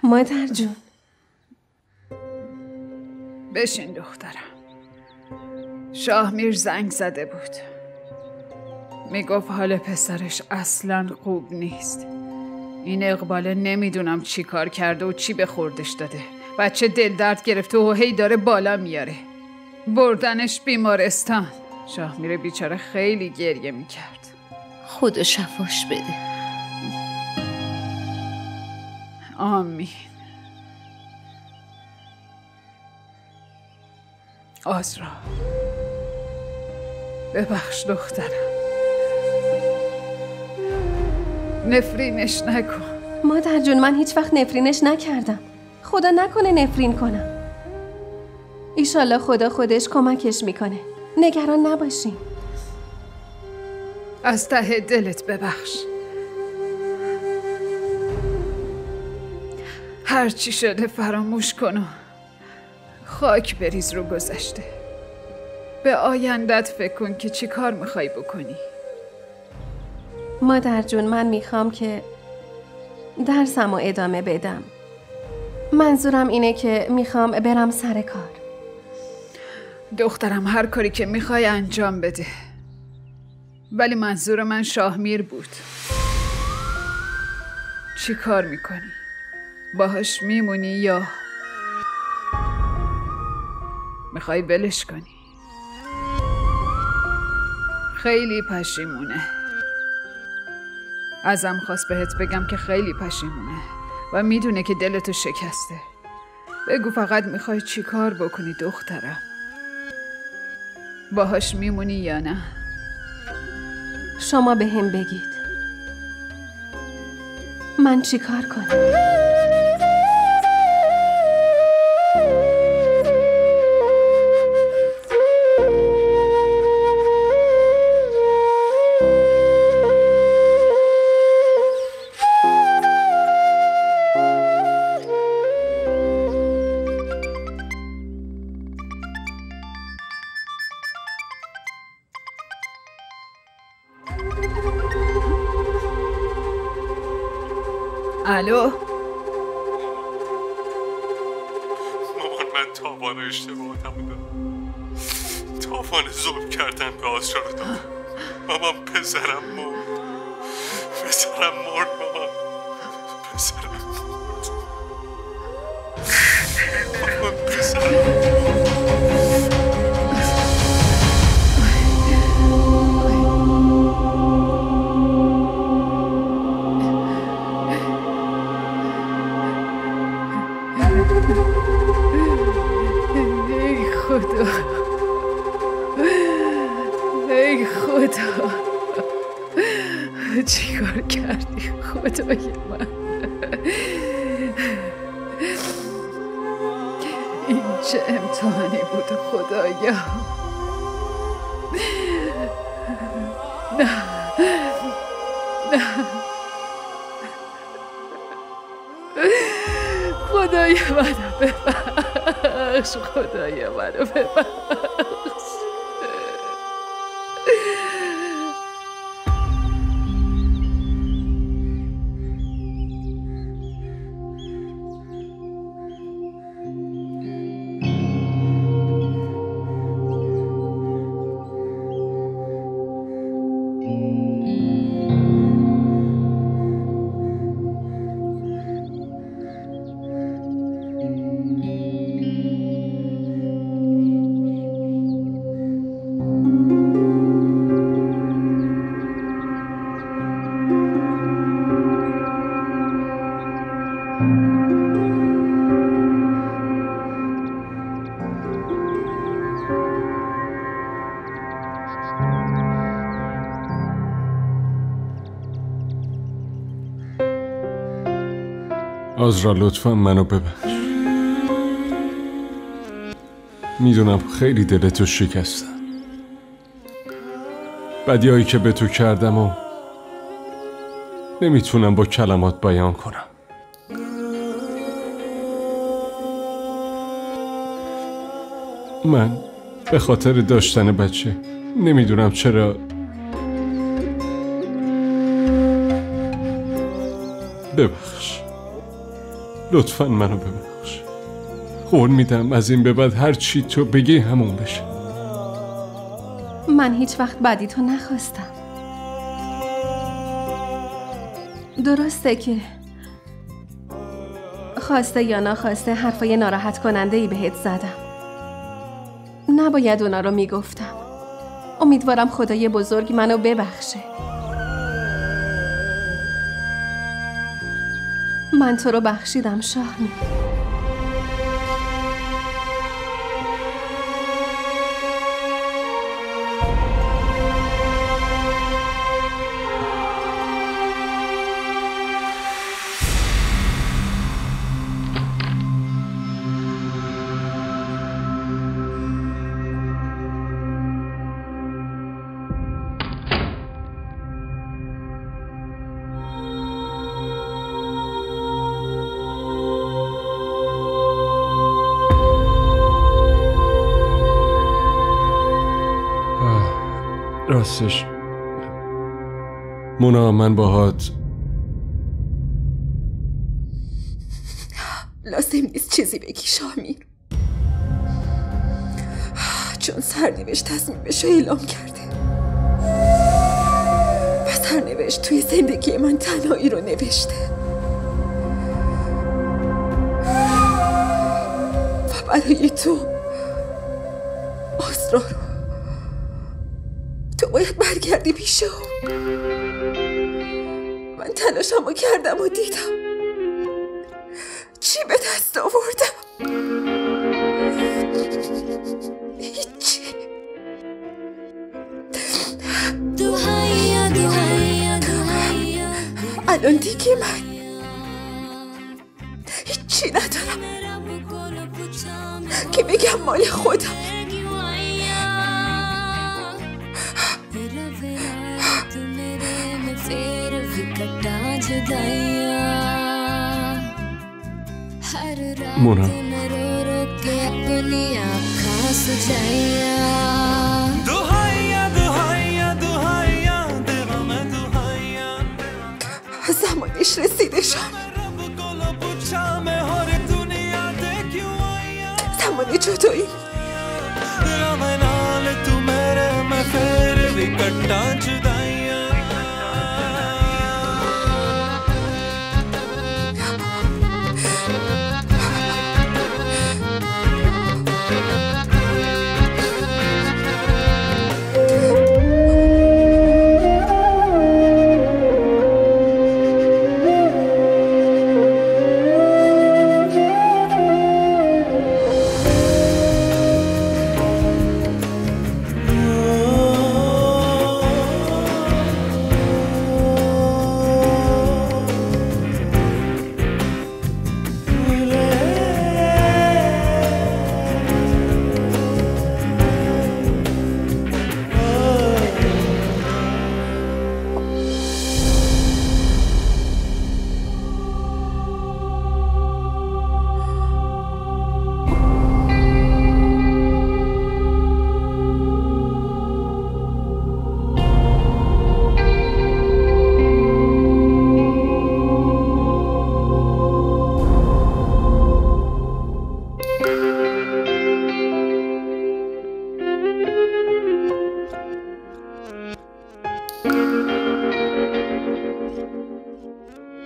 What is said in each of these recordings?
مادر جون. بشین دخترم. شاهمیر زنگ زده بود. میگفت حال پسرش اصلاً خوب نیست. این اقباله نمیدونم چی کار کرده و چی به خوردش داده. بچه دل درد گرفته و هی داره بالا میاره. بردنش بیمارستان. شاهمیر بیچاره خیلی گریه میکرد. خدا شفاش بده. آمین. آزرا ببخش دخترم. نفرینش نکن. مادر جون من هیچ وقت نفرینش نکردم. خدا نکنه نفرین کنم. ایشالله خدا خودش کمکش میکنه. نگران نباشین. از ته دلت ببخش. هر چی شده فراموش کن و خاک بریز رو گذشته. به آیندت فکر کن که چی کار میخوای بکنی. مادر جون من میخوام که درسمو ادامه بدم. منظورم اینه که میخوام برم سر کار. دخترم هر کاری که میخوای انجام بده. ولی منظور من شاهمیر بود. چی کار میکنی؟ باهاش میمونی یا میخوای ولش کنی؟ خیلی پشیمونه. ازم خواست بهت بگم که خیلی پشیمونه و میدونه که دلتو شکسته. بگو فقط میخوای چی کار بکنی دخترم؟ باهاش میمونی یا نه؟ شما به هم بگید من چی کار کنم؟ الو؟ مامان من تاوان اشتباهاتم رو دارم. تاوان ظلم کردن به آزرا رو دارم. مامان پسرم مرد. پسرم مرد مامان. پسرم مرد. مامان پسرم مرد. ای خدا چی کار کردی خدای من؟ این چه امتحانی بود خدایا. نه خدای منو ببخش. خدای منو ببخش. آزرا لطفا منو ببخش. میدونم خیلی دلتو شکستم. بدیایی که به تو کردم و نمیتونم با کلمات بیان کنم. من به خاطر داشتن بچه نمیدونم چرا ببخش. لطفاً منو ببخش. قول میدم از این به بعد هر چی تو بگی همون بشه. من هیچ وقت بدی تو نخواستم. درسته که خواسته یا ناخواسته حرفای ناراحت کننده ای بهت زدم. نباید اونا رو میگفتم. امیدوارم خدای بزرگ منو ببخشه. من تو رو بخشیدم شاهین. راستش مونا، من باهات لازم نیست چیزی بگی شامیر، چون سرنوشت تصمیمش رو اعلام کرده و سرنوشت توی زندگی من تنهایی رو نوشته و برای تو آسرا رو تو باید برگردی پیش او. من تلاشمو کردم و دیدم چی به دست آوردم؟ هیچی. الان دیگه من هیچی ندارم که بگم مال خودم. مونا، زمانش رسیده شامیر. زمان جدایی.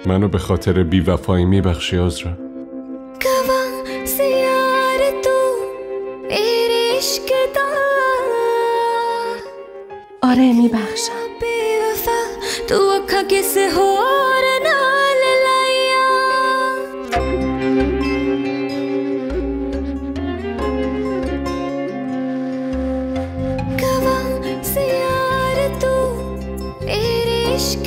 منو به خاطر بی‌وفایی میبخشی عذرا؟ آره میبخشم. عشق